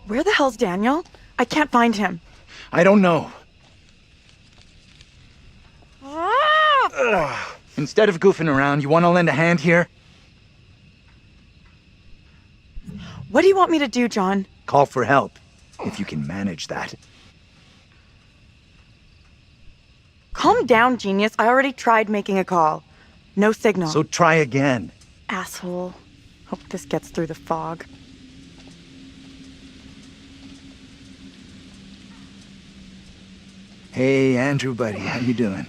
Where the hell's Daniel? I can't find him. I don't know. Ah! Instead of goofing around, you want to lend a hand here? What do you want me to do, John? Call for help, if you can manage that. Calm down, genius. I already tried making a call. No signal. So try again. Asshole. Hope this gets through the fog. Hey, Andrew, buddy, how you doing?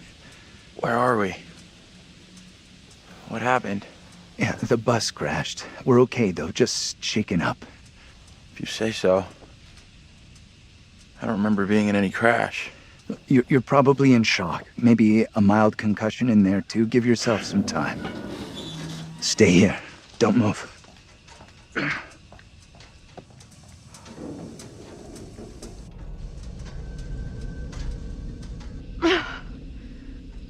Where are we? What happened? Yeah, the bus crashed. We're okay, though, just shaken up. If you say so. I don't remember being in any crash. You're probably in shock. Maybe a mild concussion in there, too. Give yourself some time. Stay here. Don't move.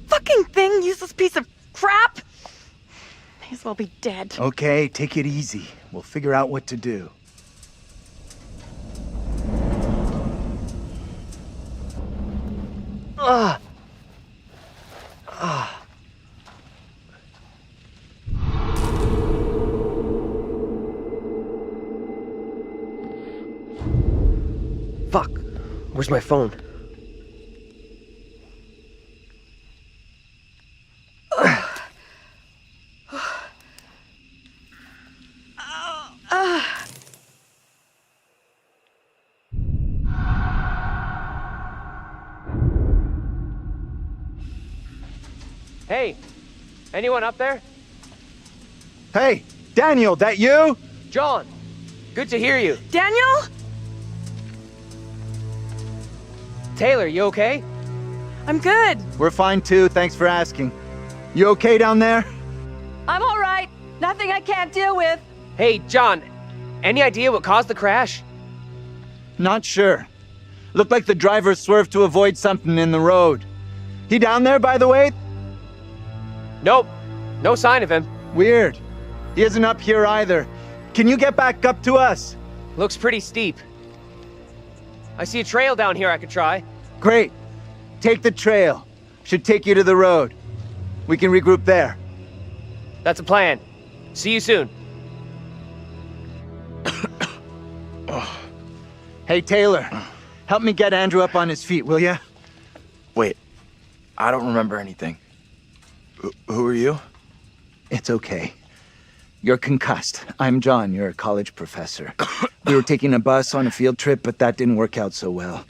Fucking thing, useless piece of crap! May as well be dead. Okay, take it easy. We'll figure out what to do. Fuck. Where's my phone? Hey, anyone up there? Hey, Daniel, that you? John, good to hear you. Daniel? Taylor, you okay? I'm good. We're fine, too. Thanks for asking. You okay down there? I'm all right. Nothing I can't deal with. Hey, John, any idea what caused the crash? Not sure. Looked like the driver swerved to avoid something in the road. He down there, by the way? Nope, no sign of him. Weird. He isn't up here either. Can you get back up to us? Looks pretty steep. I see a trail down here I could try. Great. Take the trail. Should take you to the road. We can regroup there. That's a plan. See you soon. Hey, Taylor. Help me get Andrew up on his feet, will ya? Wait, I don't remember anything. Who are you? It's okay. You're concussed. I'm John. You're a college professor. We were taking a bus on a field trip, but that didn't work out so well.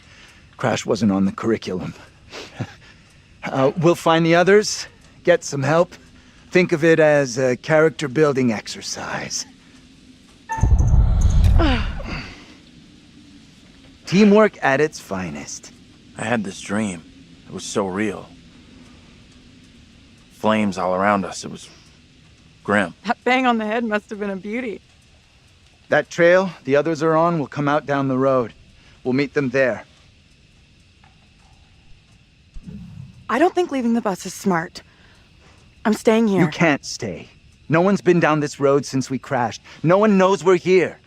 Crash wasn't on the curriculum. We'll find the others, get some help. Think of it as a character-building exercise. Teamwork at its finest. I had this dream. It was so real. flames all around us. It was grim. That bang on the head must have been a beauty. That trail the others are on will come out down the road. We'll meet them there. I don't think leaving the bus is smart. I'm staying here. You can't stay. No one's been down this road since we crashed. No one knows we're here.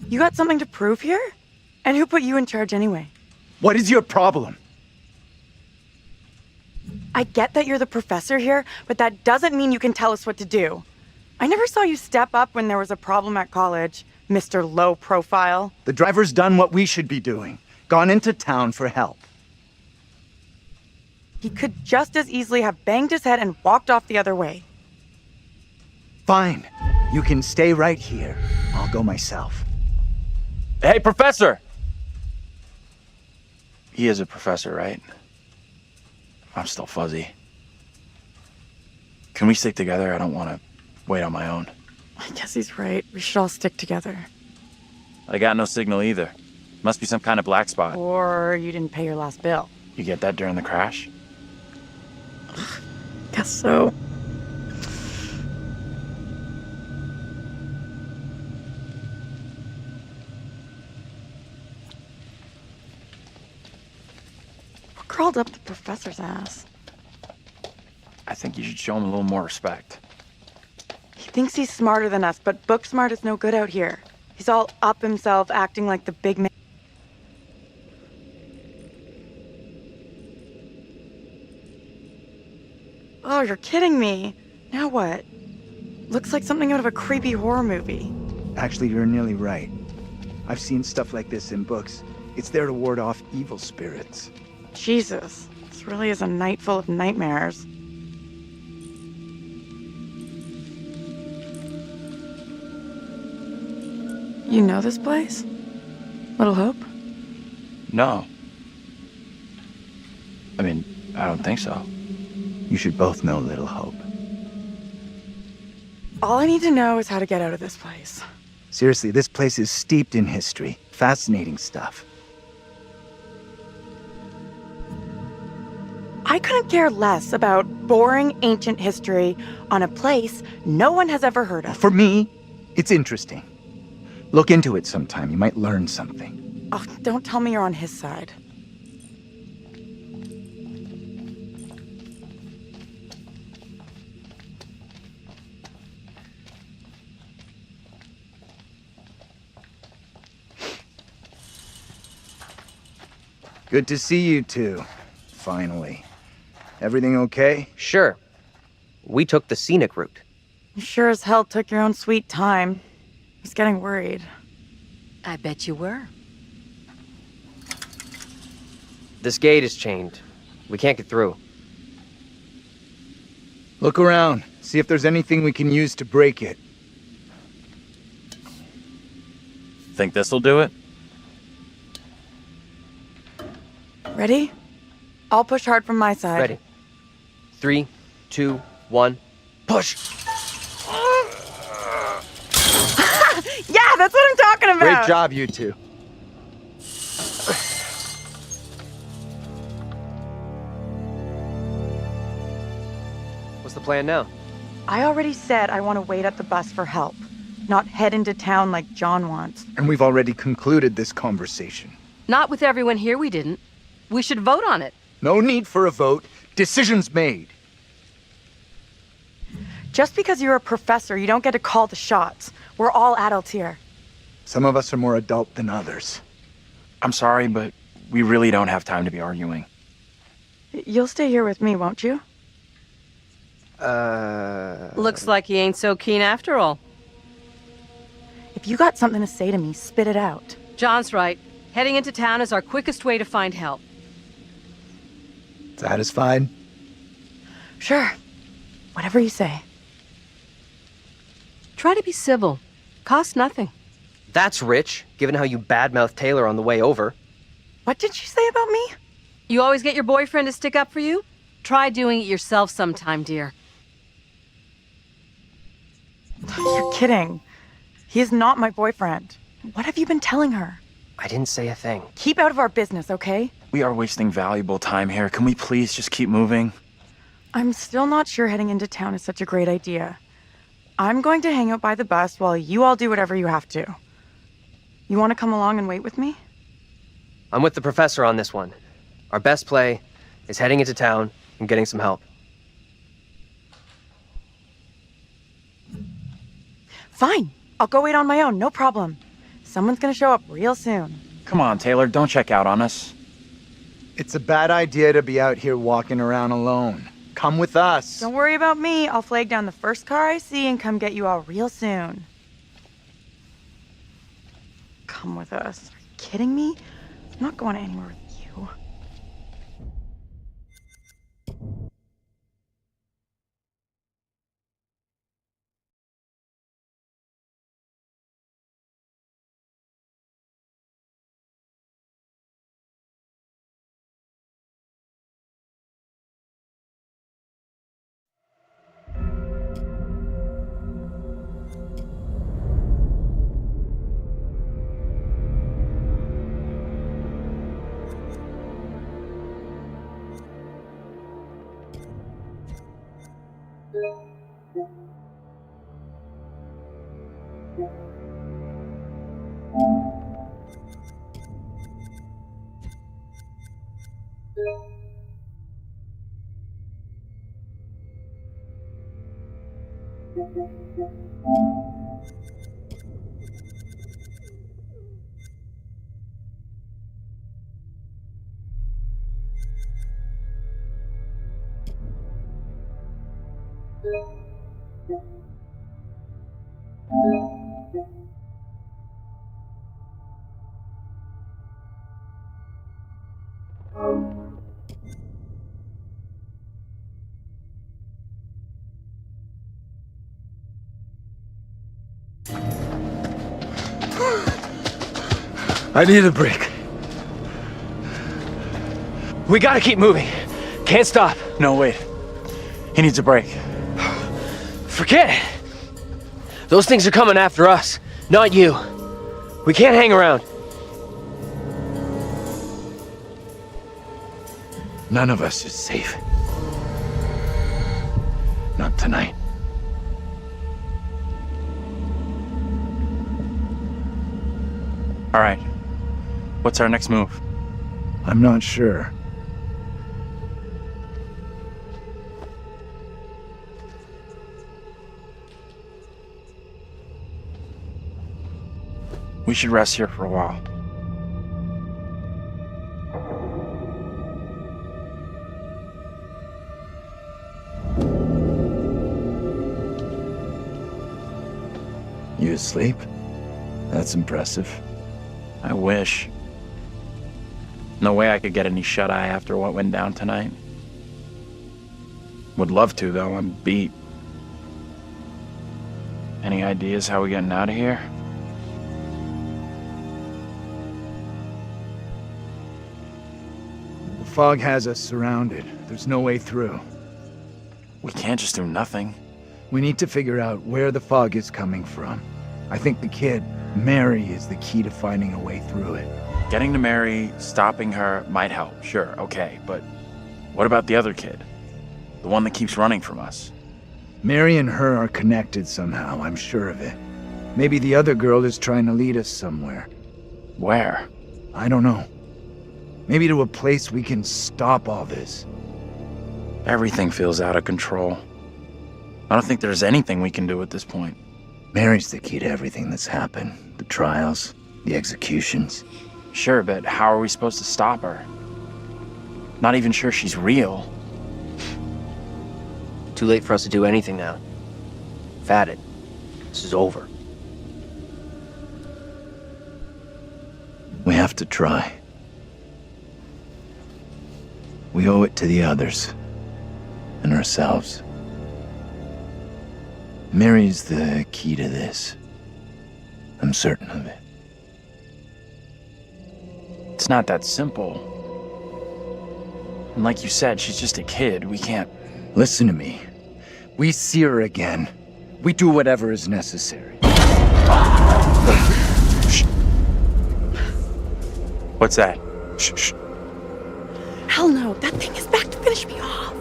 You got something to prove here? And who put you in charge anyway? What is your problem? I get that you're the professor here, but that doesn't mean you can tell us what to do. I never saw you step up when there was a problem at college, Mr. Low Profile. The driver's done what we should be doing. Gone into town for help. He could just as easily have banged his head and walked off the other way. Fine. You can stay right here. I'll go myself. Hey, Professor! He is a professor, right? I'm still fuzzy. Can we stick together? I don't want to wait on my own. I guess he's right. We should all stick together. I got no signal either. Must be some kind of black spot. Or you didn't pay your last bill. You get that during the crash? Guess so. What crawled up the professor's ass? I think you should show him a little more respect. He thinks he's smarter than us, but book smart is no good out here. He's all up himself, acting like the big man. Oh, you're kidding me. Now what? Looks like something out of a creepy horror movie. Actually, you're nearly right. I've seen stuff like this in books. It's there to ward off evil spirits. Jesus, this really is a night full of nightmares. You know this place? Little Hope? No. I mean, I don't think so. You should both know Little Hope. All I need to know is how to get out of this place. Seriously, this place is steeped in history. Fascinating stuff. I couldn't care less about boring ancient history on a place no one has ever heard of. For me, it's interesting. Look into it sometime. You might learn something. Oh, don't tell me you're on his side. Good to see you two. Finally. Everything okay? Sure. We took the scenic route. You sure as hell took your own sweet time. I was getting worried. I bet you were. This gate is chained. We can't get through. Look around. See if there's anything we can use to break it. Think this'll do it? Ready? I'll push hard from my side. Ready. 3, 2, 1, push! Yeah, that's what I'm talking about! Great job, you two. What's the plan now? I already said I want to wait at the bus for help, not head into town like John wants. And we've already concluded this conversation. Not with everyone here, we didn't. We should vote on it. No need for a vote. Decision's made. Just because you're a professor, you don't get to call the shots. We're all adults here. Some of us are more adult than others. I'm sorry, but we really don't have time to be arguing. You'll stay here with me, won't you? Looks like he ain't so keen after all. If you got something to say to me, spit it out. John's right. Heading into town is our quickest way to find help. Satisfied? Sure. Whatever you say. Try to be civil. Cost nothing. That's rich, given how you badmouthed Taylor on the way over. What did she say about me? You always get your boyfriend to stick up for you? Try doing it yourself sometime, dear. You're kidding. He is not my boyfriend. What have you been telling her? I didn't say a thing. Keep out of our business, okay? We are wasting valuable time here. Can we please just keep moving? I'm still not sure heading into town is such a great idea. I'm going to hang out by the bus while you all do whatever you have to. You want to come along and wait with me? I'm with the professor on this one. Our best play is heading into town and getting some help. Fine. I'll go wait on my own, no problem. Someone's gonna show up real soon. Come on, Taylor, don't check out on us. It's a bad idea to be out here walking around alone. Come with us. Don't worry about me. I'll flag down the first car I see and come get you all real soon. Come with us. Are you kidding me? I'm not going anywhere with you. I need a break. We gotta keep moving. Can't stop. No, wait. He needs a break. Forget it. Those things are coming after us, not you. We can't hang around. None of us is safe. Not tonight. All right. What's our next move? I'm not sure. We should rest here for a while. You asleep? That's impressive. I wish. No way I could get any shut-eye after what went down tonight. Would love to, though. I'm beat. Any ideas how we getting out of here? The fog has us surrounded. There's no way through. We can't just do nothing. We need to figure out where the fog is coming from. I think the kid, Mary, is the key to finding a way through it. Getting to Mary, stopping her, might help, sure, okay, but what about the other kid? The one that keeps running from us? Mary and her are connected somehow, I'm sure of it. Maybe the other girl is trying to lead us somewhere. Where? I don't know. Maybe to a place we can stop all this. Everything feels out of control. I don't think there's anything we can do at this point. Mary's the key to everything that's happened. The trials, the executions. Sure, but how are we supposed to stop her? Not even sure she's real. Too late for us to do anything now. Fatted. This is over. We have to try. We owe it to the others. And ourselves. Mary's the key to this. I'm certain of it. It's not that simple. And like you said, she's just a kid. We can't... Listen to me. We see her again. We do whatever is necessary. Shh. What's that? Shh, shh. Hell no, that thing is back to finish me off.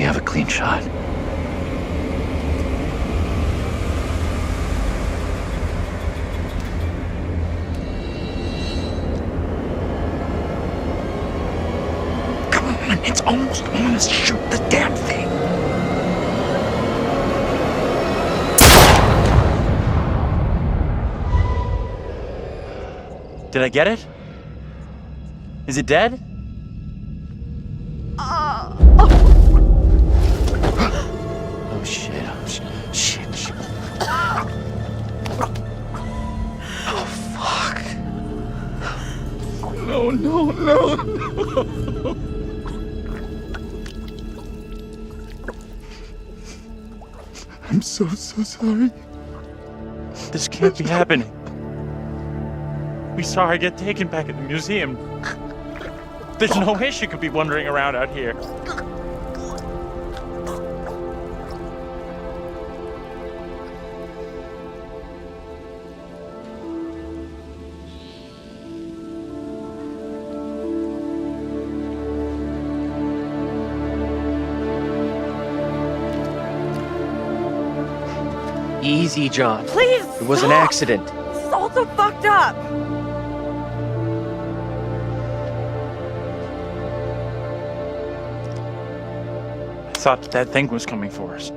have a clean shot. Come on, it's almost on us. Shoot the damn thing. Did I get it? Is it dead? Oh shit, shit. Oh fuck. No. I'm so sorry. This can't be happening. We saw her get taken back at the museum. There's no way she could be wandering around out here. Easy, John. Please! It was an stop. accident. This is all so fucked up! I thought that thing was coming for us.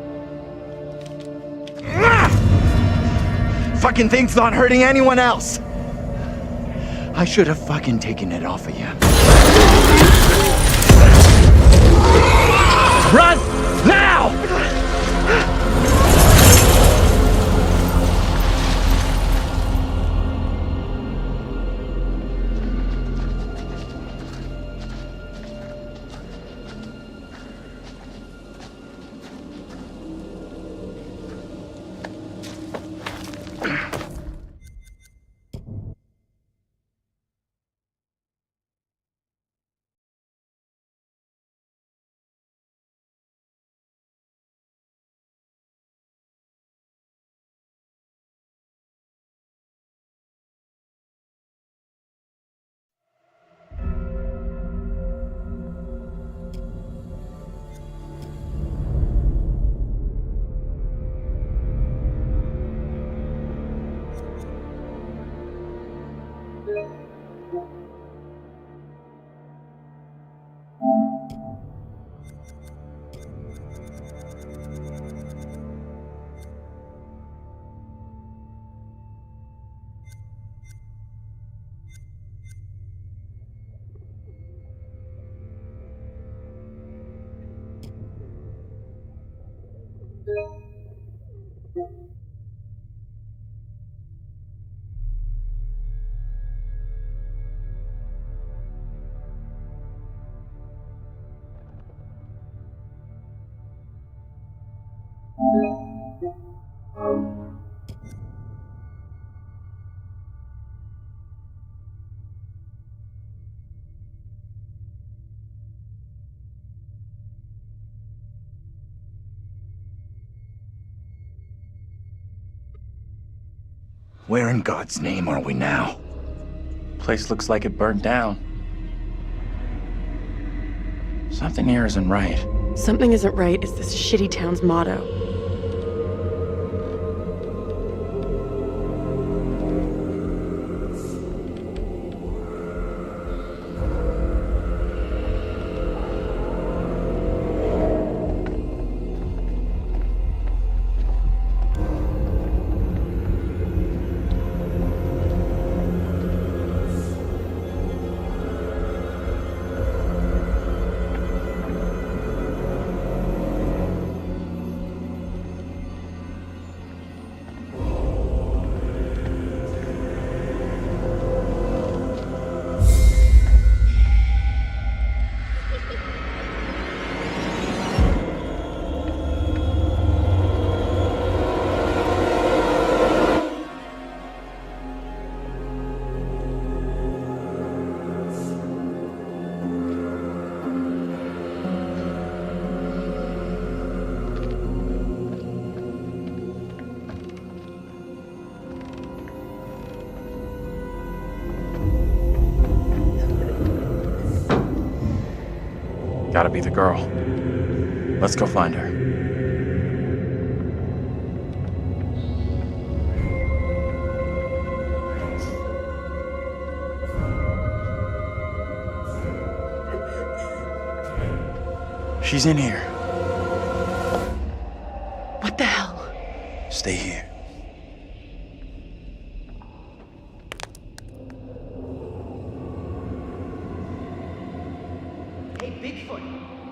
Fucking thing's not hurting anyone else. I should have fucking taken it off of you. Run! Now! Where in God's name are we now? Place looks like it burned down. Something here isn't right. Something isn't right is this shitty town's motto. Gotta be the girl. Let's go find her. She's in here. What the hell? Stay here. Hey, Bigfoot,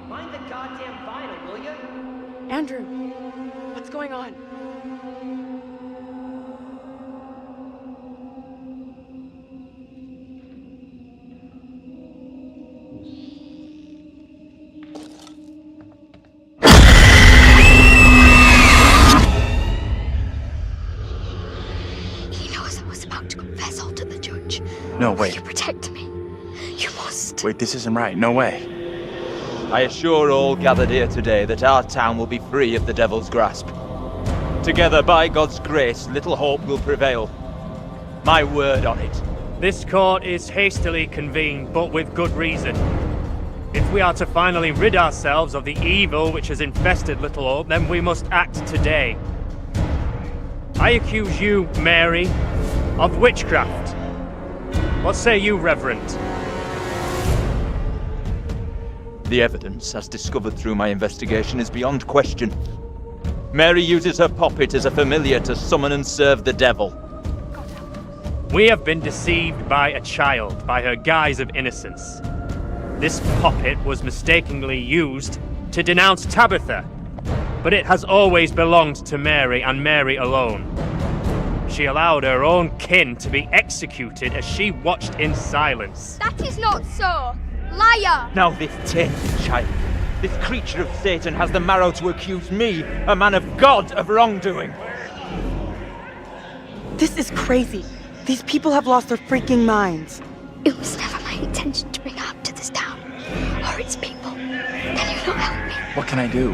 mind the goddamn vinyl, will ya? Andrew, what's going on? He knows I was about to confess all to the judge. No, Will wait. you protect me? You must. Wait, this isn't right. No way. I assure all gathered here today that our town will be free of the devil's grasp. Together, by God's grace, little hope will prevail. My word on it. This court is hastily convened, but with good reason. If we are to finally rid ourselves of the evil which has infested Little Hope, then we must act today. I accuse you, Mary, of witchcraft. What say you, Reverend? The evidence, as discovered through my investigation, is beyond question. Mary uses her puppet as a familiar to summon and serve the devil. We have been deceived by a child, by her guise of innocence. This puppet was mistakenly used to denounce Tabitha, but it has always belonged to Mary and Mary alone. She allowed her own kin to be executed as she watched in silence. That is not so. Liar! Now this tainted child, this creature of Satan, has the marrow to accuse me, a man of God, of wrongdoing. This is crazy. These people have lost their freaking minds. It was never my intention to bring harm to this town or its people. Can you not help me? What can I do?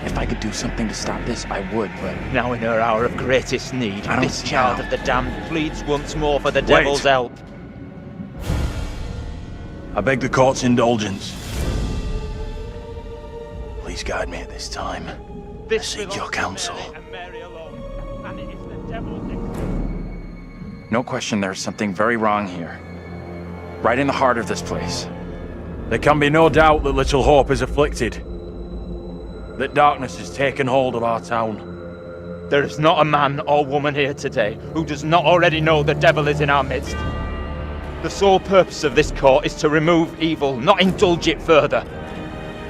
If I could do something to stop this, I would, but... Now in her hour of greatest need, I don't this see child how. of the damned pleads once more for the devil's help. I beg the court's indulgence. Please guide me at this time. This seek your belongs to counsel. Mary and Mary alone, and it is the devil's... No question there's something very wrong here. Right in the heart of this place. There can be no doubt that Little Hope is afflicted. That darkness has taken hold of our town. There is not a man or woman here today who does not already know the devil is in our midst. The sole purpose of this court is to remove evil, not indulge it further.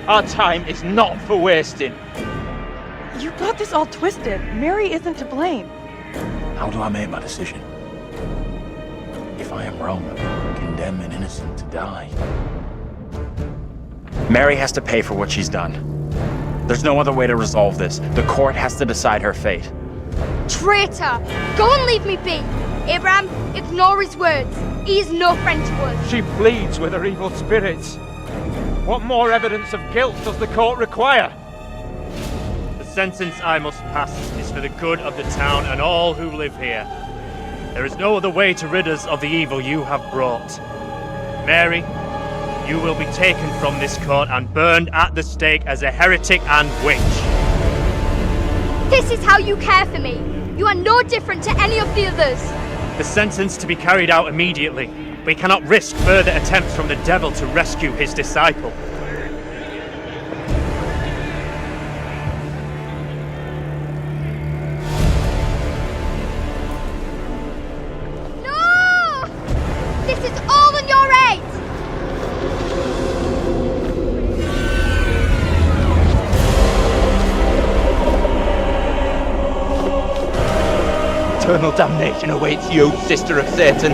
Our time is not for wasting. You got this all twisted. Mary isn't to blame. How do I make my decision? If I am wrong, condemn an innocent to die. Mary has to pay for what she's done. There's no other way to resolve this. The court has to decide her fate. Traitor! Go and leave me be! Abraham, ignore his words. He is no friend to us. She pleads with her evil spirits. What more evidence of guilt does the court require? The sentence I must pass is for the good of the town and all who live here. There is no other way to rid us of the evil you have brought. Mary, you will be taken from this court and burned at the stake as a heretic and witch. This is how you care for me. You are no different to any of the others. The sentence to be carried out immediately. We cannot risk further attempts from the devil to rescue his disciple. No! This is all on your head! Eternal damnation awaits you, sister of Satan.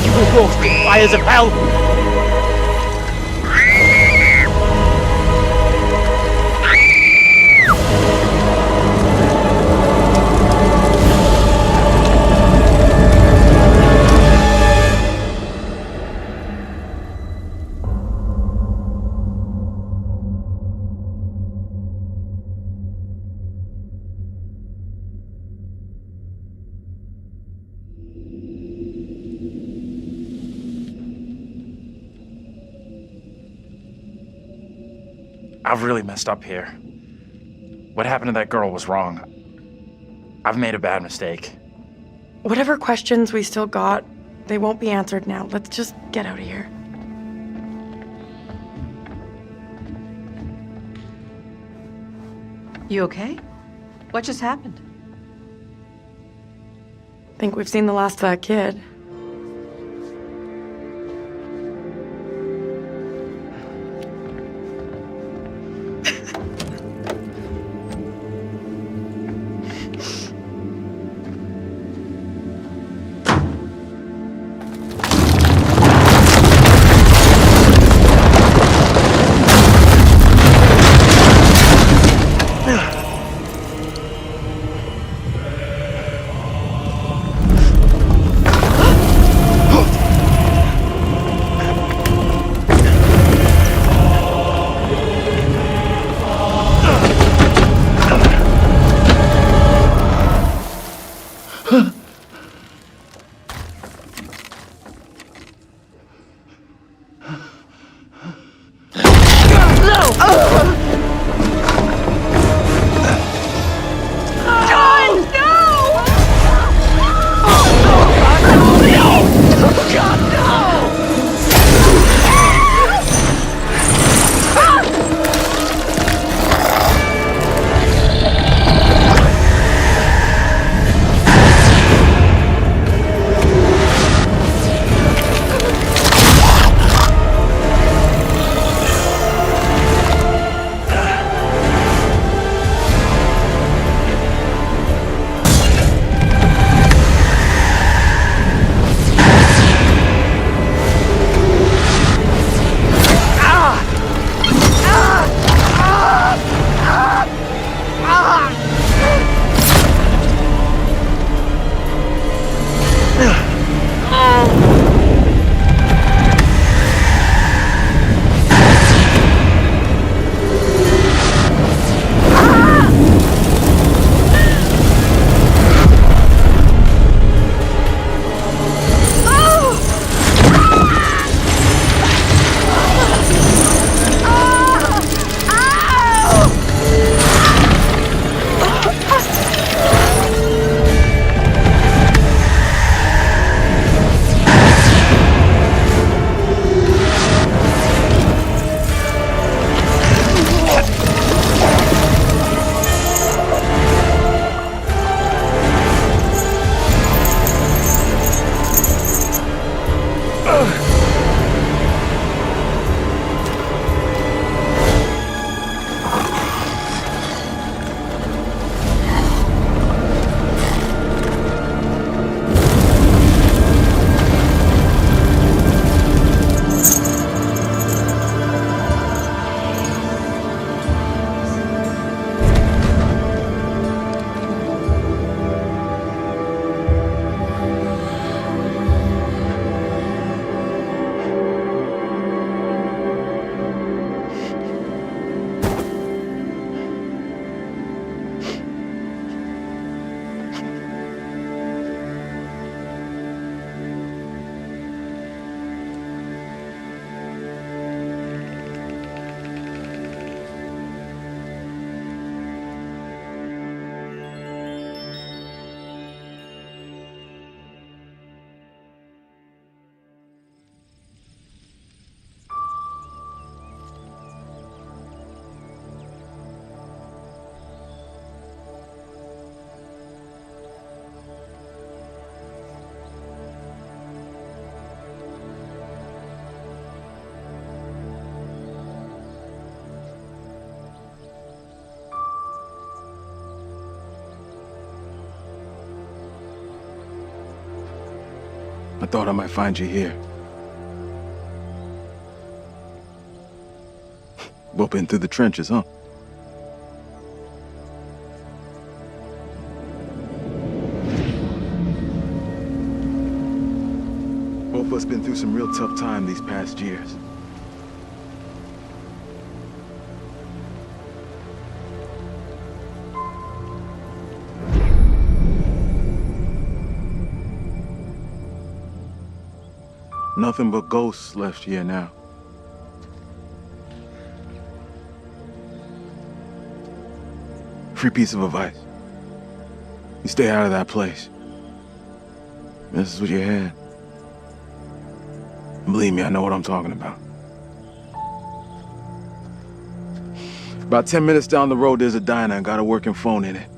You will roast in fires of hell. I've really messed up here. What happened to that girl was wrong. I've made a bad mistake. Whatever questions we still got, they won't be answered now. Let's just get out of here. You okay? What just happened? Think we've seen the last of that kid. I thought I might find you here. Well, been through the trenches, huh? Both of us been through some real tough time these past years. Nothing but ghosts left here now. Free piece of advice. You stay out of that place. This is what you had. Believe me, I know what I'm talking about. About 10 minutes down the road, there's a diner and got a working phone in it.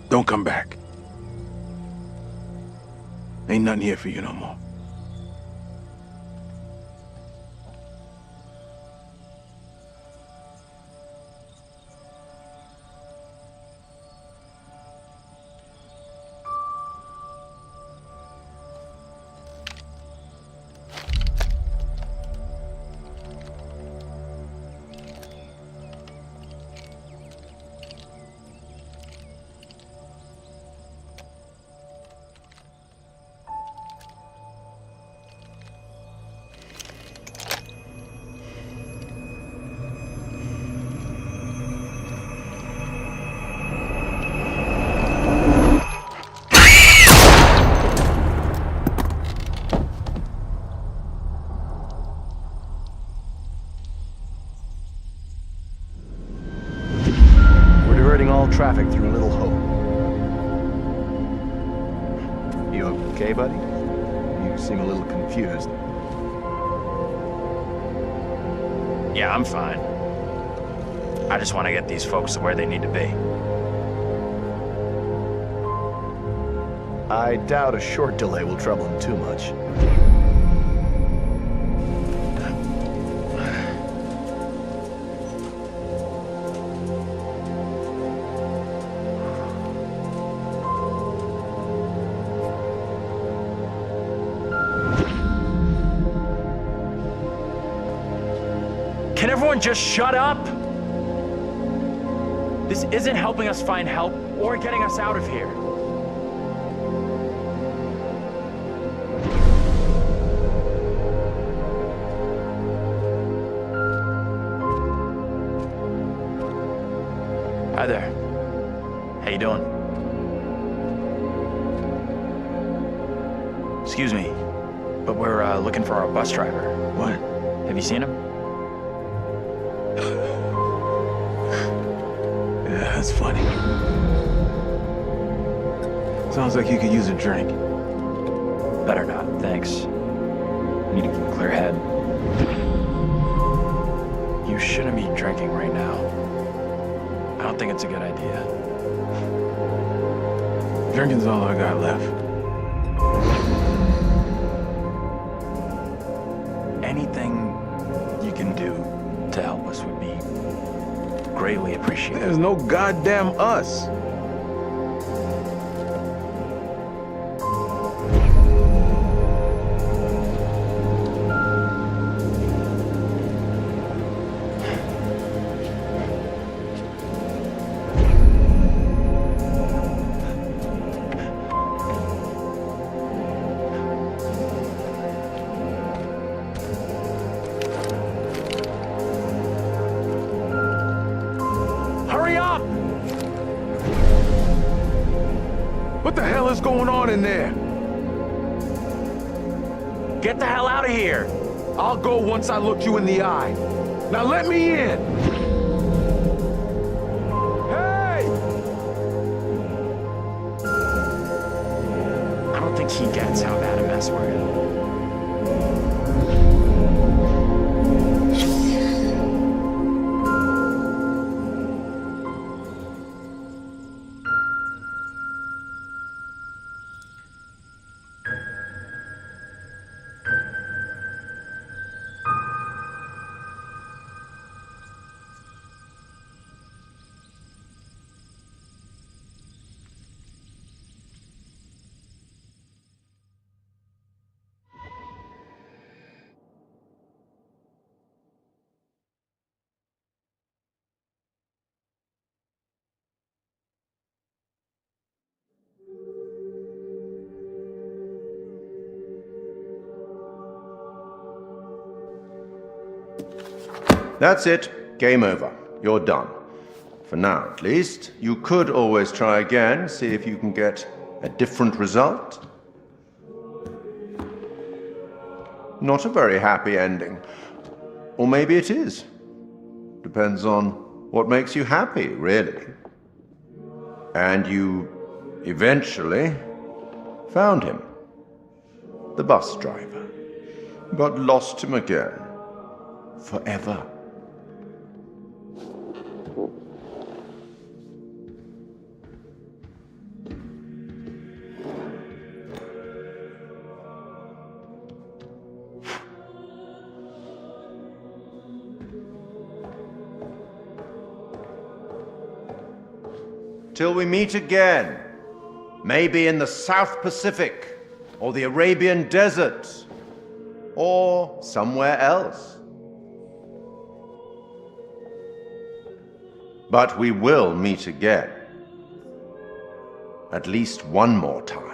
Don't come back. Ain't nothing here for you no more. All traffic through Little Hope. You okay, buddy? You seem a little confused. Yeah, I'm fine. I just want to get these folks to where they need to be. I doubt a short delay will trouble him too much. Can everyone just shut up? This isn't helping us find help or getting us out of here. Hi there. How you doing? Excuse me, but we're looking for our bus driver. What? Have you seen him? Yeah, that's funny. Sounds like you could use a drink. Better not, thanks. I need to keep a clear head. You shouldn't be drinking right now. I don't think it's a good idea. Drinking's all I got left. Anything you can do to help us would be greatly appreciated. There's no goddamn us. What the hell is going on in there? Get the hell out of here! I'll go once I look you in the eye. Now let me in! Hey! I don't think he gets how bad a mess we're in. That's it. Game over. You're done. For now, at least. You could always try again, see if you can get a different result. Not a very happy ending. Or maybe it is. Depends on what makes you happy, really. And you eventually found him. The bus driver. But lost him again. Forever. Till we meet again. Maybe in the South Pacific, or the Arabian Desert, or somewhere else. But we will meet again. At least one more time.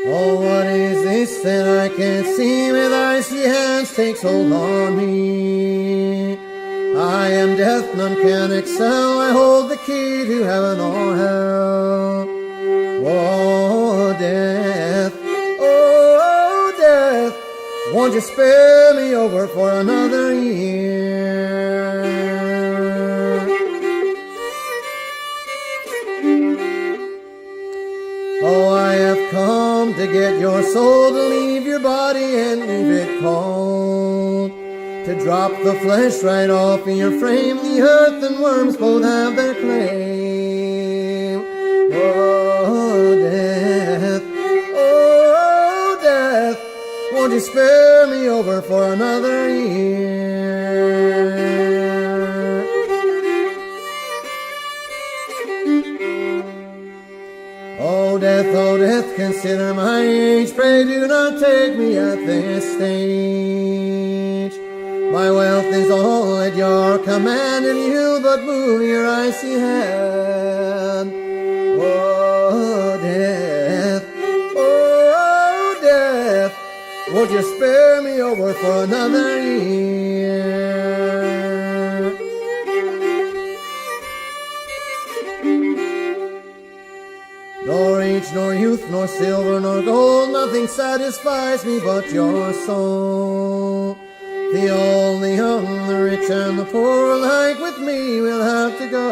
Oh, what is this that I can't see with icy hands takes hold on me? I am death, none can excel, I hold the key to heaven or hell. Oh, death, won't you spare me over for another year? Oh, I have come to get your soul, to leave your body and leave it cold, to drop the flesh right off in your frame. The earth and worms both have their claim. Oh, death, won't you spare me over for another year? Oh, death, consider my age. Pray do not take me at this stage. My wealth is all at your command, and you but move your icy hand. Oh, death, won't you spare me over for another year? Nor age, nor youth, nor silver, nor gold, nothing satisfies me but your soul. The old, the young, the rich, and the poor alike with me will have to go.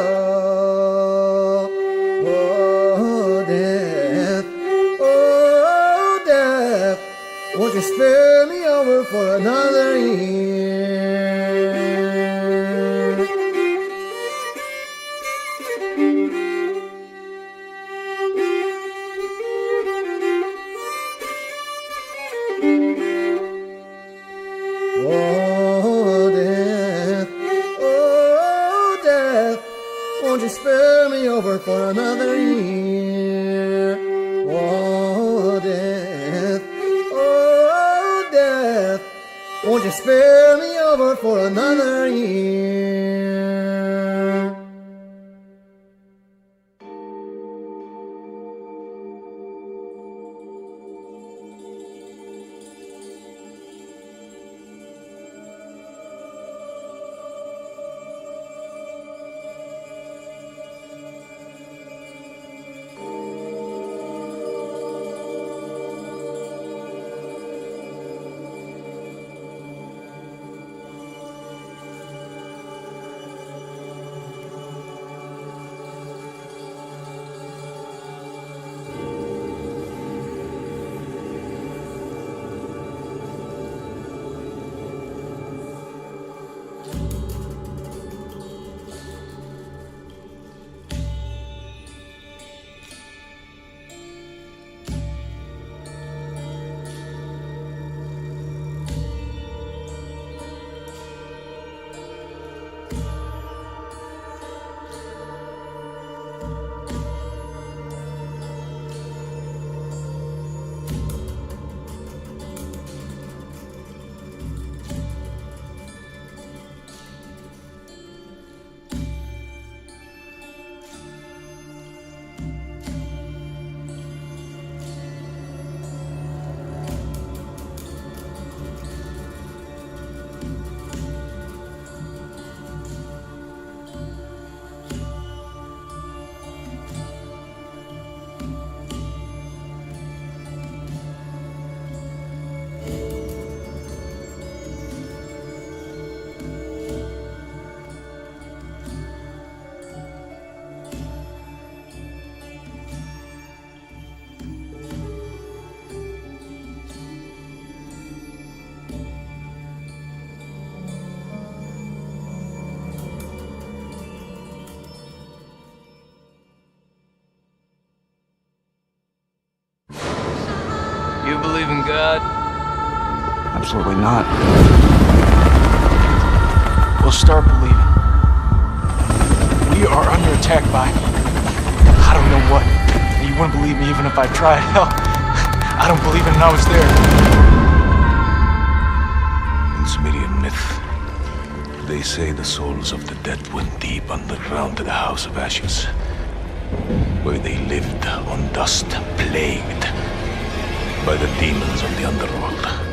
Oh, death, won't you spare me over for another year? Oh, death, won't you spare me over for another year? Oh, death, won't you spare me over for another year? You believe in God? Absolutely not. We'll start believing. We are under attack by I don't know what. You wouldn't believe me even if I tried. Hell, I don't believe it and I was there. In Sumerian myth, they say the souls of the dead went deep underground to the House of Ashes, where they lived on dust, plagued by the demons of the underworld.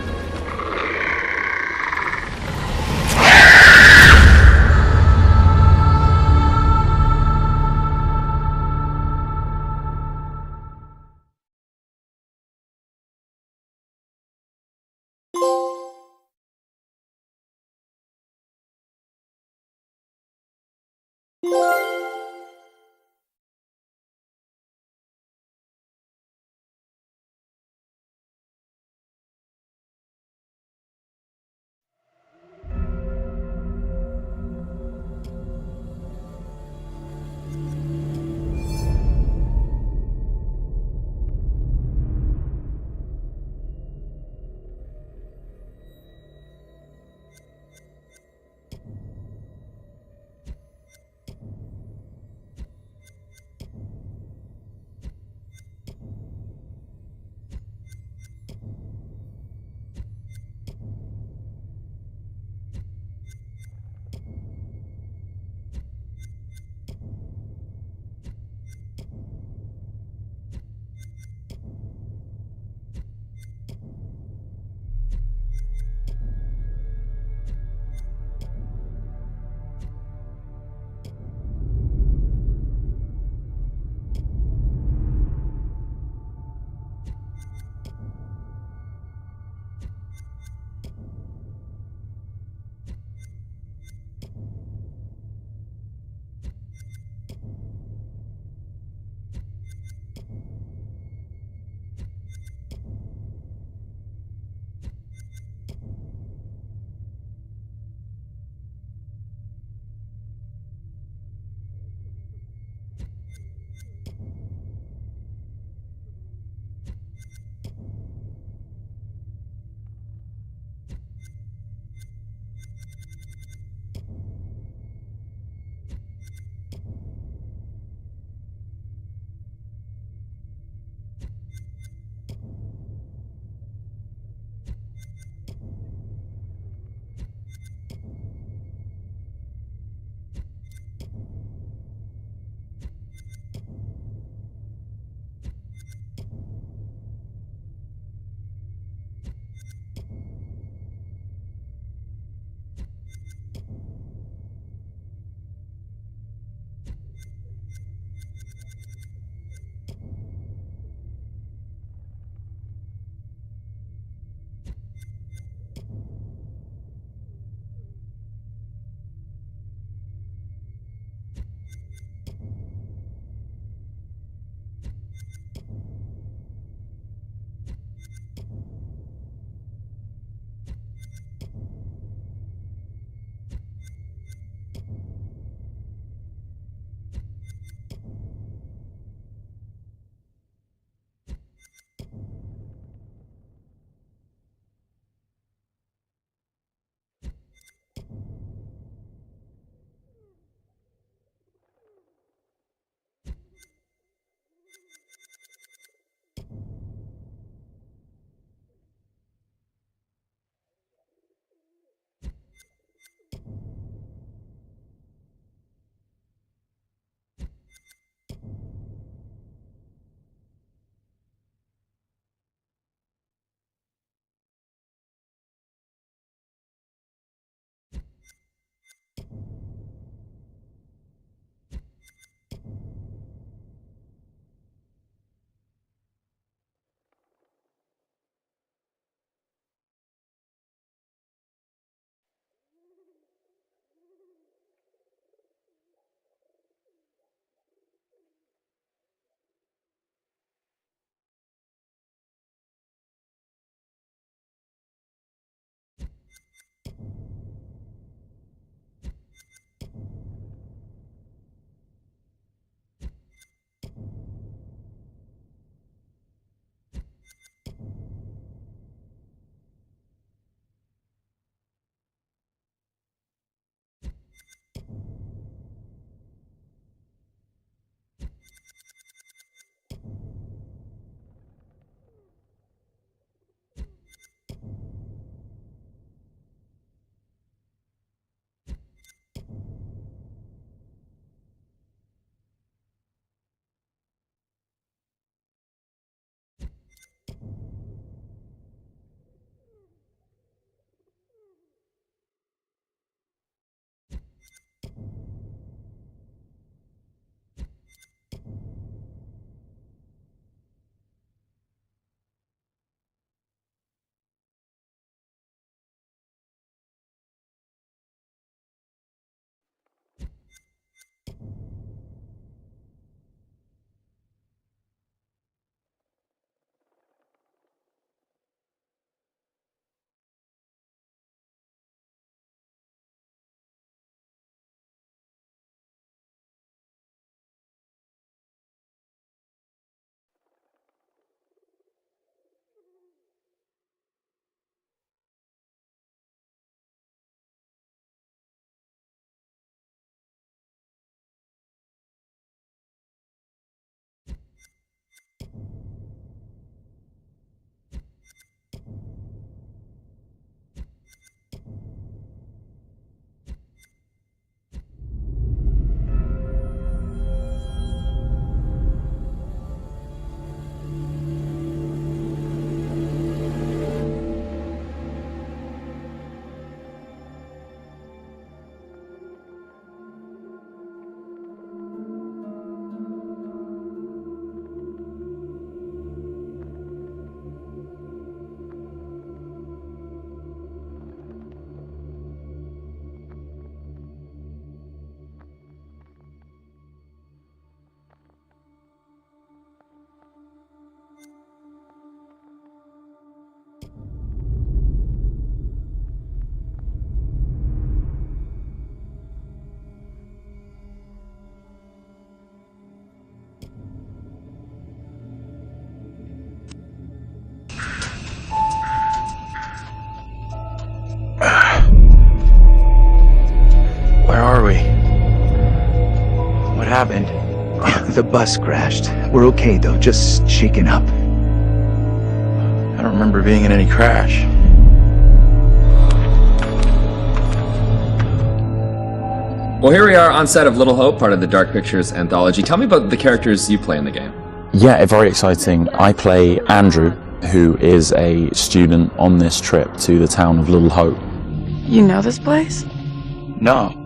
happened? The bus crashed. We're okay though, just shaken up. I don't remember being in any crash. Well, here we are on set of Little Hope, part of the Dark Pictures anthology. Tell me about the characters you play in the game. Yeah, very exciting. I play Andrew, who is a student on this trip to the town of Little Hope. You know this place? No.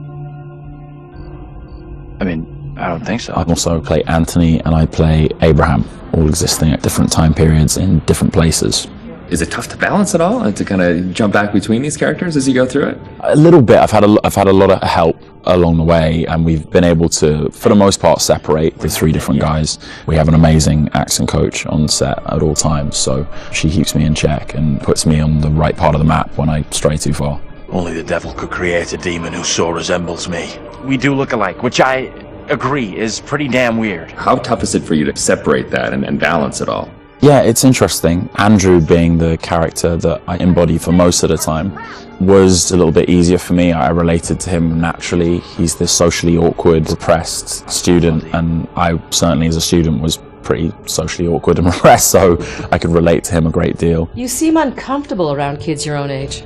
I mean, I don't think so. I also play Anthony and I play Abraham, all existing at different time periods in different places. Is it tough to balance at all, to kind of jump back between these characters as you go through it? A little bit. I've had a lot of help along the way, and we've been able to, for the most part, separate the three different guys. We have an amazing accent coach on set at all times, so she keeps me in check and puts me on the right part of the map when I stray too far. Only the devil could create a demon who so resembles me. We do look alike, which I agree is pretty damn weird. How tough is it for you to separate that and balance it all? Yeah, it's interesting. Andrew, being the character that I embody for most of the time, was a little bit easier for me. I related to him naturally. He's this socially awkward, depressed student, and I certainly as a student was pretty socially awkward and repressed, so I could relate to him a great deal. You seem uncomfortable around kids your own age.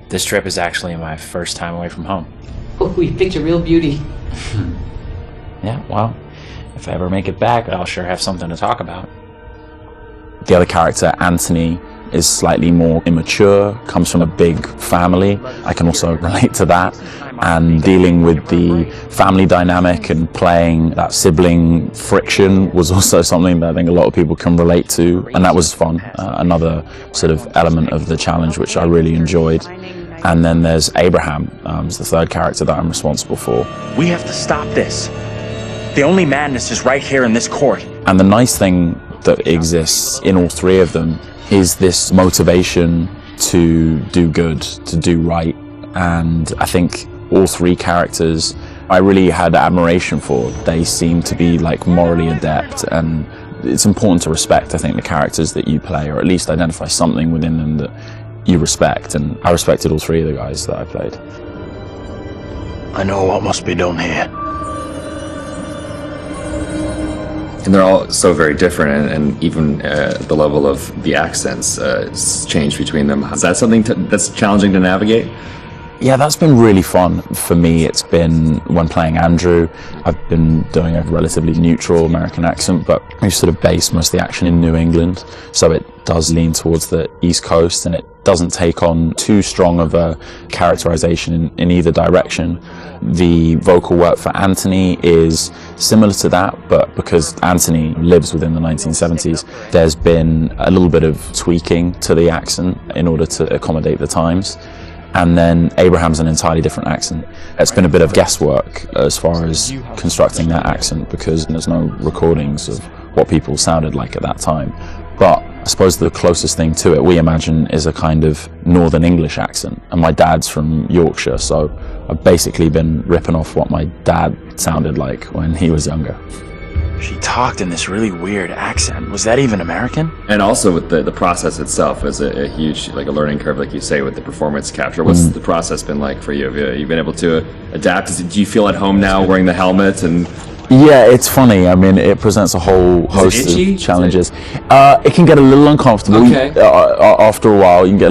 This trip is actually my first time away from home. Oh, you picked a real beauty. Yeah, well, if I ever make it back, I'll sure have something to talk about. The other character, Anthony, is slightly more immature, comes from a big family. I can also relate to that. And dealing with the family dynamic and playing that sibling friction was also something that I think a lot of people can relate to. And that was fun. Another sort of element of the challenge, which I really enjoyed. And then there's Abraham, who's the third character that I'm responsible for. We have to stop this. The only madness is right here in this court. And the nice thing that exists in all three of them is this motivation to do good, to do right. And I think all three characters I really had admiration for. They seem to be like morally adept, and it's important to respect, I think, the characters that you play, or at least identify something within them that you respect. And I respected all three of the guys that I played. I know what must be done here. And they're all so very different, and even the level of the accents change between them. Is that something that's challenging to navigate? Yeah, that's been really fun for me. It's been, when playing Andrew, I've been doing a relatively neutral American accent, but we've sort of based most of the action in New England, so it does lean towards the East Coast, and it doesn't take on too strong of a characterization in either direction. The vocal work for Anthony is similar to that, but because Anthony lives within the 1970s, there's been a little bit of tweaking to the accent in order to accommodate the times. And then Abraham's an entirely different accent. It's been a bit of guesswork as far as constructing that accent, because there's no recordings of what people sounded like at that time. But I suppose the closest thing to it, we imagine, is a kind of Northern English accent. And my dad's from Yorkshire, so I've basically been ripping off what my dad sounded like when he was younger. She talked in this really weird accent. Was that even American? And also with the process itself is a huge, like a learning curve, like you say, with the performance capture. What's the process been like for you? Have you been able to adapt? Do you feel at home now wearing the helmet? And yeah, it's funny. I mean, it presents a whole host of challenges. It can get a little uncomfortable. Okay. After a while, it can get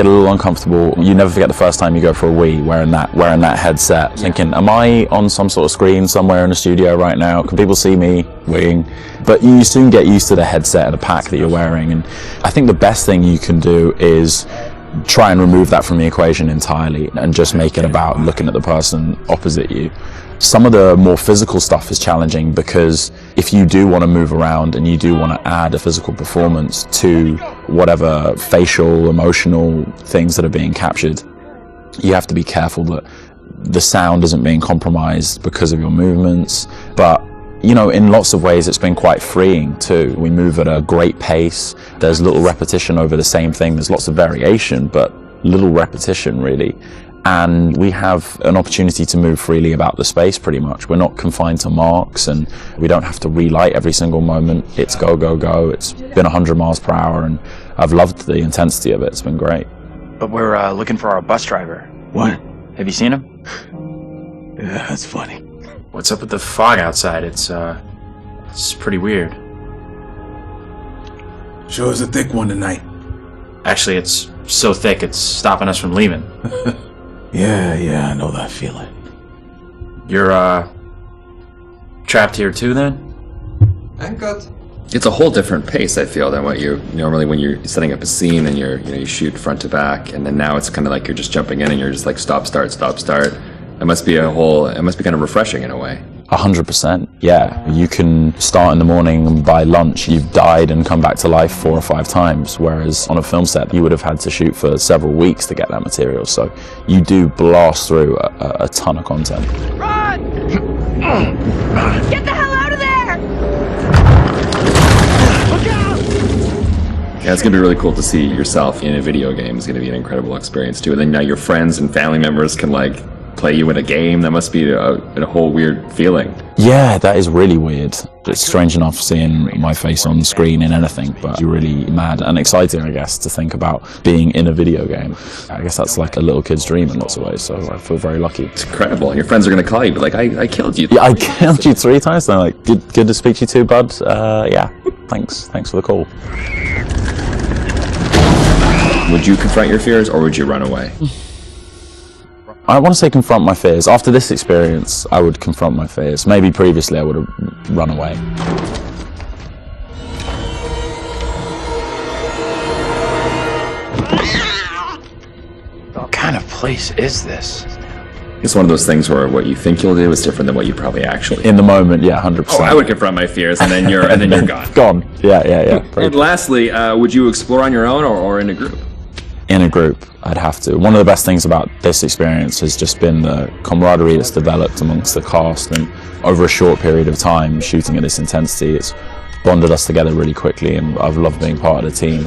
a little uncomfortable. You never forget the first time you go for a wee wearing that headset, thinking, am I on some sort of screen somewhere in the studio right now? Can people see me weeing? But you soon get used to the headset and the pack that you're wearing. And I think the best thing you can do is try and remove that from the equation entirely and just make it about looking at the person opposite you. Some of the more physical stuff is challenging, because if you do want to move around and you do want to add a physical performance to whatever facial, emotional things that are being captured, you have to be careful that the sound isn't being compromised because of your movements. But you know, in lots of ways, it's been quite freeing too. We move at a great pace. There's little repetition over the same thing. There's lots of variation, but little repetition really. And we have an opportunity to move freely about the space pretty much. We're not confined to marks, and we don't have to relight every single moment. It's go, go, go. It's been 100 miles per hour, and I've loved the intensity of it. It's been great. But we're looking for our bus driver. What? Have you seen him? Yeah, that's funny. What's up with the fog outside? It's pretty weird. Sure is a thick one tonight. Actually, it's so thick it's stopping us from leaving. Yeah, I know that feeling. You're, trapped here too, then? And cut. It's a whole different pace, I feel, than what you normally when you're setting up a scene and you shoot front to back, and then now it's kind of like you're just jumping in and you're just like stop, start. It must be kind of refreshing in a way. 100%, yeah. You can start in the morning and by lunch you've died and come back to life 4 or 5 times, whereas on a film set you would have had to shoot for several weeks to get that material, so you do blast through a ton of content. Run! Get the hell out of there! Look out! Yeah, it's going to be really cool to see yourself in a video game. It's going to be an incredible experience too, and then now your friends and family members can like play you in a game. That must be a whole weird feeling. Yeah, that is really weird. It's strange enough seeing my face on screen in anything, but you're really mad and exciting, I guess, to think about being in a video game. I guess that's like a little kid's dream in lots of ways, so I feel very lucky. It's incredible. And your friends are going to call you, but like, I killed you. Yeah, I killed you 3 times. They're like, good to speak to you too, bud. Yeah, thanks for the call. Would you confront your fears or would you run away? I want to say confront my fears. After this experience, I would confront my fears. Maybe previously I would have run away. What kind of place is this? It's one of those things where what you think you'll do is different than what you probably actually. In the moment, yeah, 100%. Oh, I would confront my fears, and then you're gone. Gone. Yeah. And lastly, would you explore on your own or in a group? In a group, I'd have to. One of the best things about this experience has just been the camaraderie that's developed amongst the cast, and over a short period of time shooting at this intensity, it's bonded us together really quickly, and I've loved being part of the team.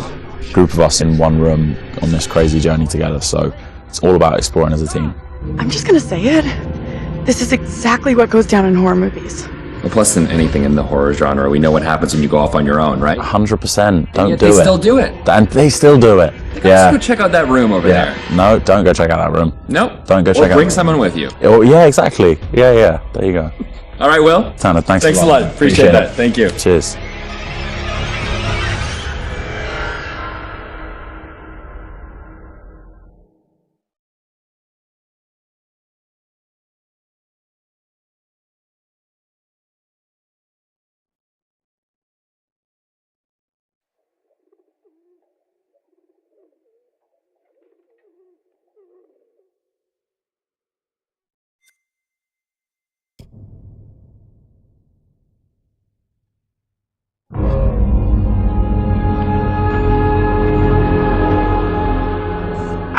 Group of us in one room on this crazy journey together, so it's all about exploring as a team. I'm just gonna say it. This is exactly what goes down in horror movies. Well, plus than anything in the horror genre, we know what happens when you go off on your own, right? 100%. Don't yet do they it. still do it. And they still do it. Let's go check out that room over there. No, don't go check out that room. Nope. Don't go check out. Or bring someone with you. Oh, yeah, exactly. Yeah. There you go. All right, Will. Tanner, thanks a lot. Appreciate that. Thank you. Cheers.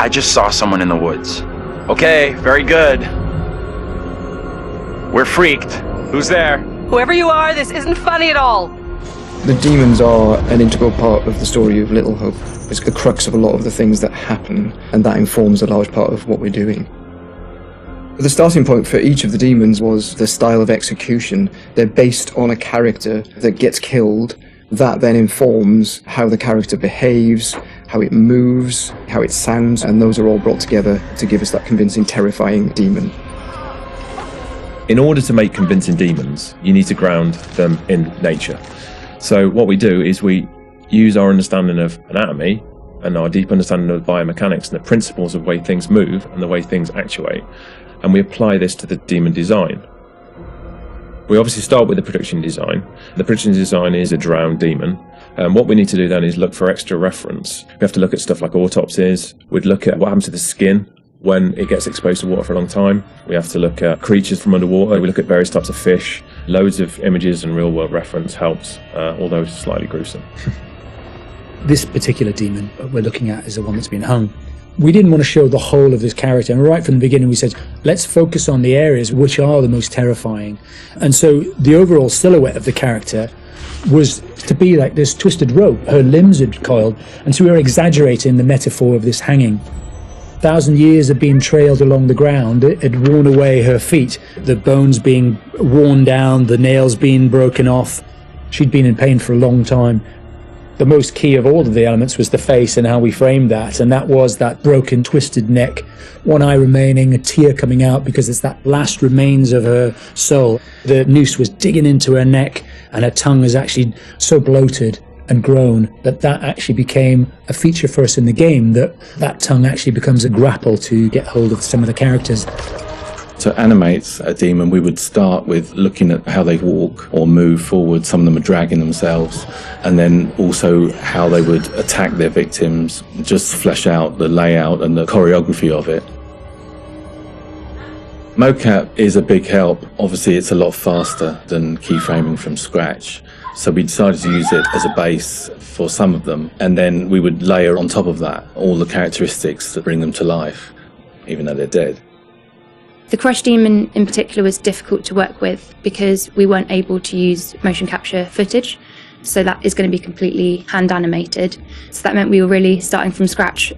I just saw someone in the woods. Okay, very good. We're freaked. Who's there? Whoever you are, this isn't funny at all. The demons are an integral part of the story of Little Hope. It's the crux of a lot of the things that happen, and that informs a large part of what we're doing. The starting point for each of the demons was the style of execution. They're based on a character that gets killed. That then informs how the character behaves, how it moves, how it sounds, and those are all brought together to give us that convincing, terrifying demon. In order to make convincing demons, you need to ground them in nature. So what we do is we use our understanding of anatomy and our deep understanding of biomechanics and the principles of the way things move and the way things actuate, and we apply this to the demon design. We obviously start with the production design. The production design is a drowned demon. What we need to do then is look for extra reference. We have to look at stuff like autopsies. We'd look at what happens to the skin when it gets exposed to water for a long time. We have to look at creatures from underwater. We look at various types of fish. Loads of images and real-world reference helps, although it's slightly gruesome. This particular demon we're looking at is the one that's been hung. We didn't want to show the whole of this character, and right from the beginning we said, let's focus on the areas which are the most terrifying. And so the overall silhouette of the character was to be like this twisted rope. Her limbs had coiled, and so we were exaggerating the metaphor of this hanging. 1,000 years had been trailed along the ground. It had worn away her feet, the bones being worn down, the nails being broken off. She'd been in pain for a long time. The most key of all of the elements was the face and how we framed that, and that was that broken, twisted neck, one eye remaining, a tear coming out because it's that last remains of her soul. The noose was digging into her neck, and her tongue is actually so bloated and grown that actually became a feature for us in the game, that tongue actually becomes a grapple to get hold of some of the characters. To animate a demon, we would start with looking at how they walk or move forward. Some of them are dragging themselves, and then also how they would attack their victims, just flesh out the layout and the choreography of it. Mocap is a big help. Obviously, it's a lot faster than keyframing from scratch. So we decided to use it as a base for some of them, and then we would layer on top of that all the characteristics that bring them to life, even though they're dead. The Crush Demon in particular was difficult to work with because we weren't able to use motion capture footage, so that is going to be completely hand animated. So that meant we were really starting from scratch.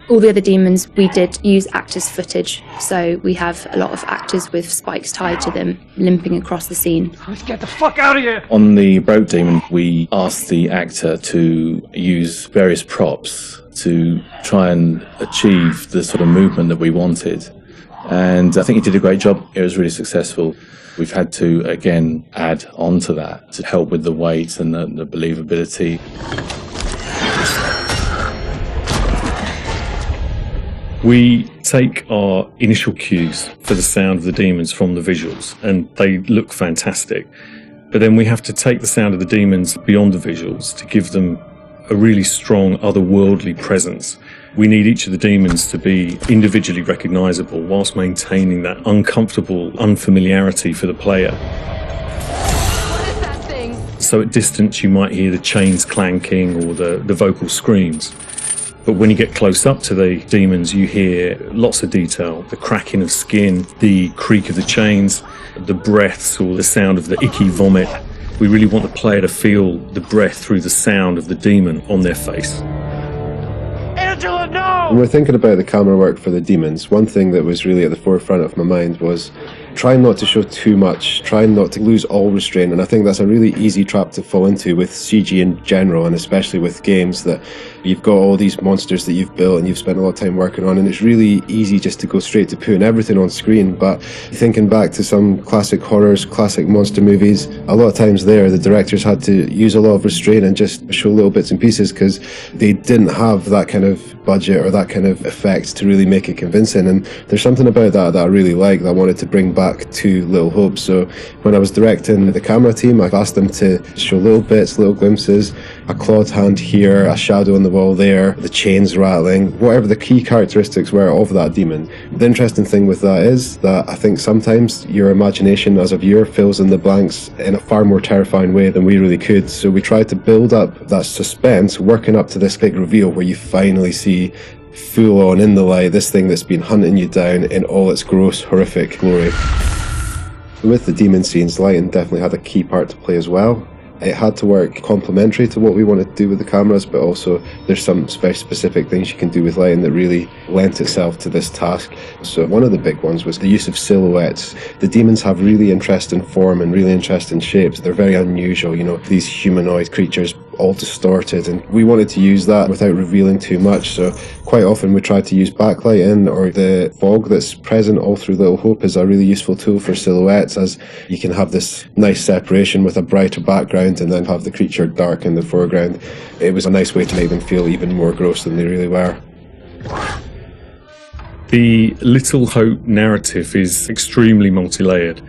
All the other demons we did use actors' footage, so we have a lot of actors with spikes tied to them limping across the scene. Let's get the fuck out of here! On the Broke Demon, we asked the actor to use various props to try and achieve the sort of movement that we wanted. And I think he did a great job. It was really successful. We've had to, again, add on to that to help with the weight and the believability. We take our initial cues for the sound of the demons from the visuals, and they look fantastic. But then we have to take the sound of the demons beyond the visuals to give them a really strong otherworldly presence. We need each of the demons to be individually recognizable whilst maintaining that uncomfortable unfamiliarity for the player. What is that thing? So at distance you might hear the chains clanking or the vocal screams. But when you get close up to the demons, you hear lots of detail, the cracking of skin, the creak of the chains, the breaths or the sound of the icky vomit. We really want the player to feel the breath through the sound of the demon on their face. Angela, no! When we're thinking about the camera work for the demons, one thing that was really at the forefront of my mind was trying not to show too much, trying not to lose all restraint, and I think that's a really easy trap to fall into with CG in general, and especially with games that you've got all these monsters that you've built and you've spent a lot of time working on, and it's really easy just to go straight to putting everything on screen. But thinking back to some classic horrors, classic monster movies, a lot of times there the directors had to use a lot of restraint and just show little bits and pieces because they didn't have that kind of budget or that kind of effect to really make it convincing. And there's something about that I really like, that I wanted to bring back to Little Hope. So when I was directing the camera team, I asked them to show little bits, little glimpses, a clawed hand here, a shadow on the wall there, the chains rattling, whatever the key characteristics were of that demon. The interesting thing with that is that I think sometimes your imagination as a viewer fills in the blanks in a far more terrifying way than we really could. So we tried to build up that suspense, working up to this big reveal where you finally see full on in the light this thing that's been hunting you down in all its gross, horrific glory. With the demon scenes, lighting definitely had a key part to play as well. It had to work complementary to what we wanted to do with the cameras, but also there's some specific things you can do with lighting that really lent itself to this task. So one of the big ones was the use of silhouettes. The demons have really interesting form and really interesting shapes. They're very unusual, you know, these humanoid creatures all distorted, and we wanted to use that without revealing too much. So quite often we tried to use backlighting, or the fog that's present all through Little Hope is a really useful tool for silhouettes, as you can have this nice separation with a brighter background and then have the creature dark in the foreground. It was a nice way to make them feel even more gross than they really were. The Little Hope narrative is extremely multi-layered,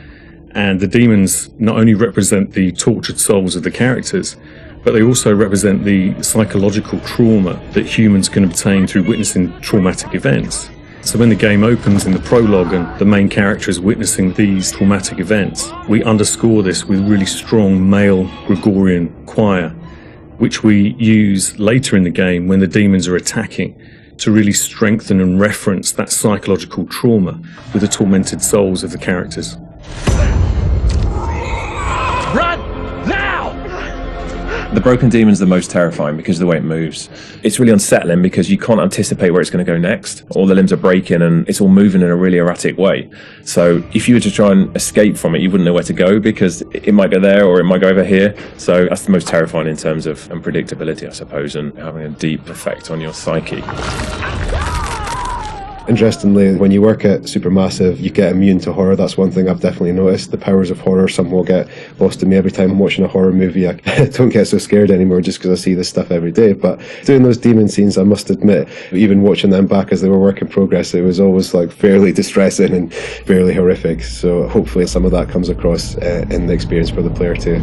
and the demons not only represent the tortured souls of the characters, but they also represent the psychological trauma that humans can obtain through witnessing traumatic events. So when the game opens in the prologue and the main character is witnessing these traumatic events, we underscore this with really strong male Gregorian choir, which we use later in the game when the demons are attacking, to really strengthen and reference that psychological trauma with the tormented souls of the characters. Run! Now! The broken demon's the most terrifying because of the way it moves. It's really unsettling because you can't anticipate where it's going to go next. All the limbs are breaking and it's all moving in a really erratic way. So if you were to try and escape from it, you wouldn't know where to go because it might go there or it might go over here. So that's the most terrifying in terms of unpredictability, I suppose, and having a deep effect on your psyche. Interestingly, when you work at Supermassive, you get immune to horror. That's one thing I've definitely noticed. The powers of horror somehow get lost in me every time I'm watching a horror movie. I don't get so scared anymore just because I see this stuff every day. But doing those demon scenes, I must admit, even watching them back as they were work in progress, it was always like fairly distressing and fairly horrific. So hopefully some of that comes across in the experience for the player too.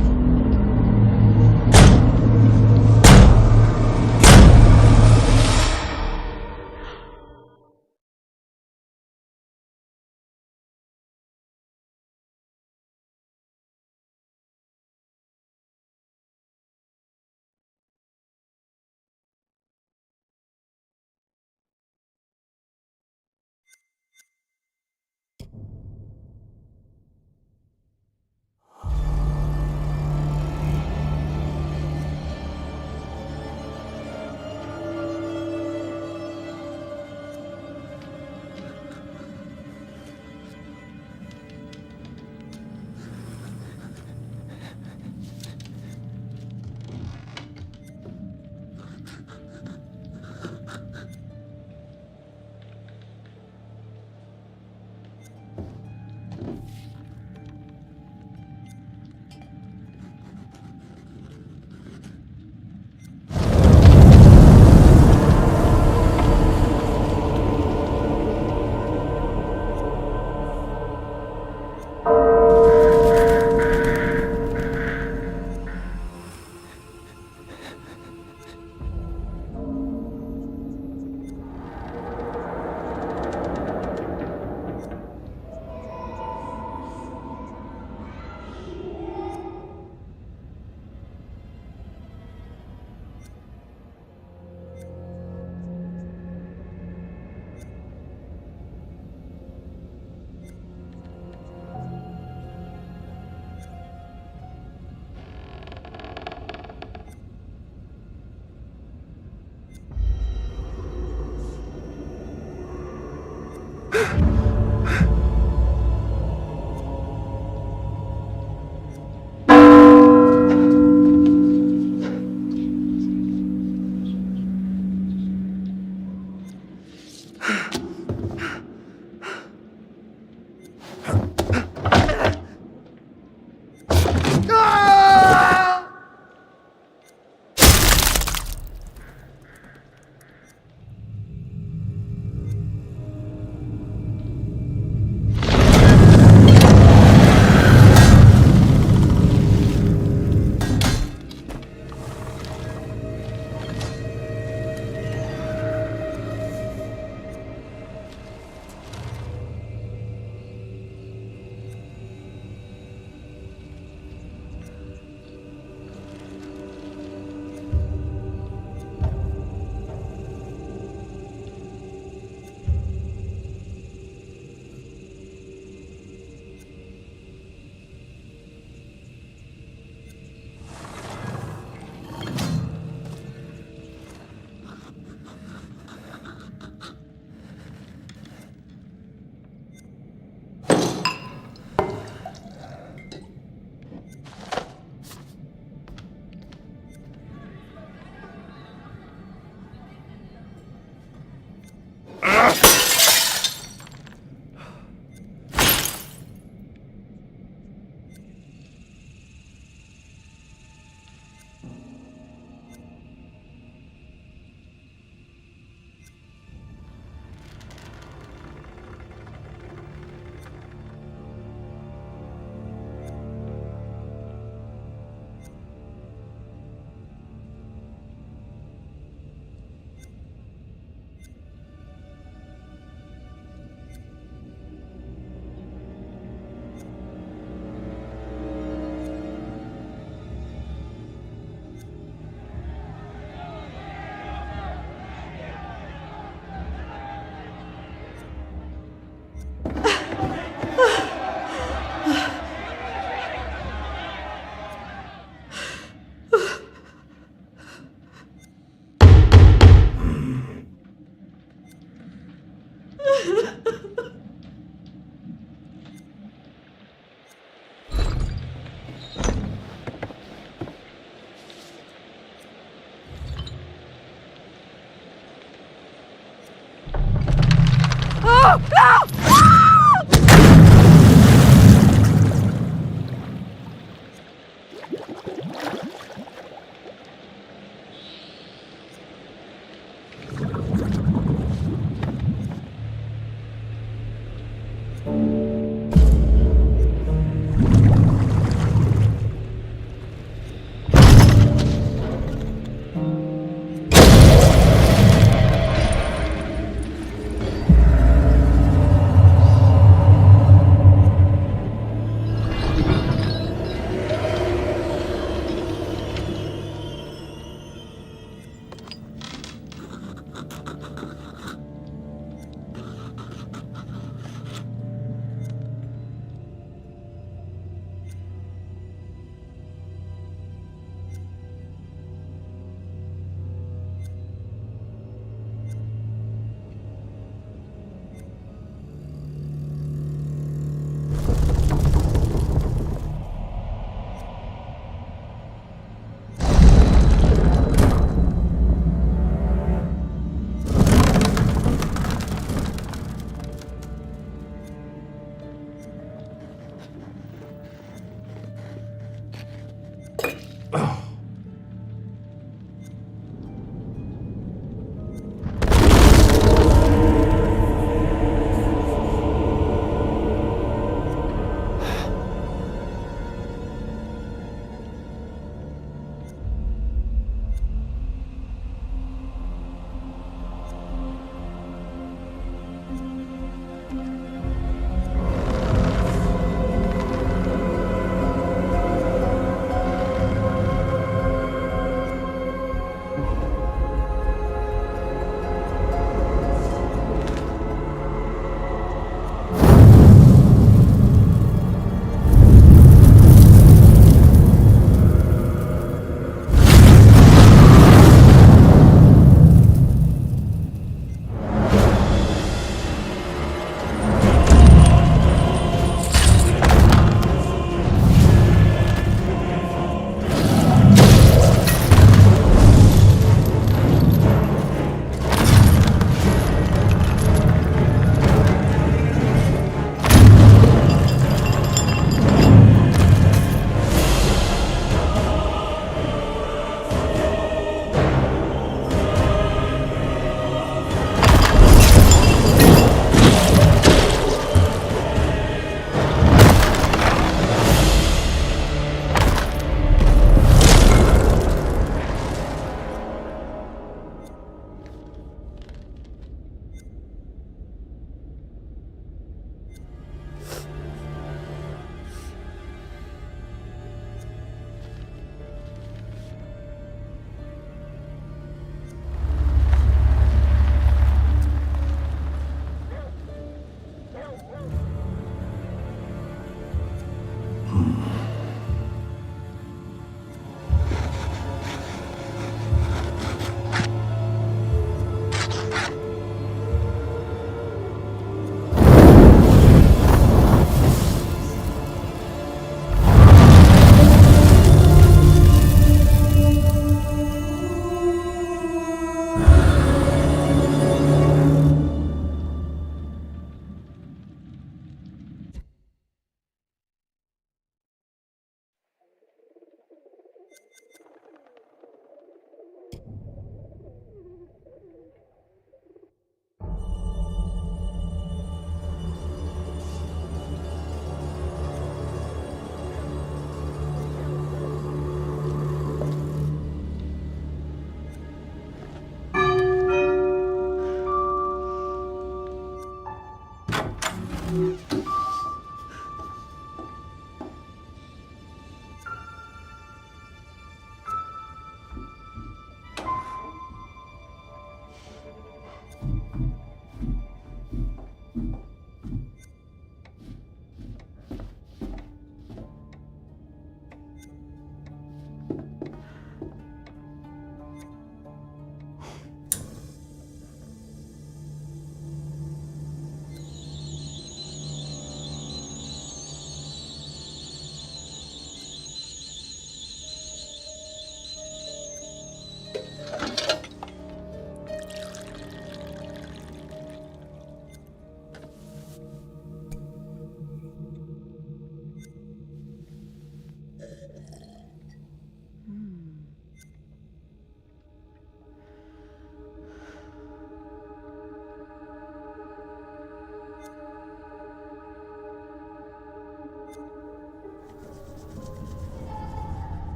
No! No!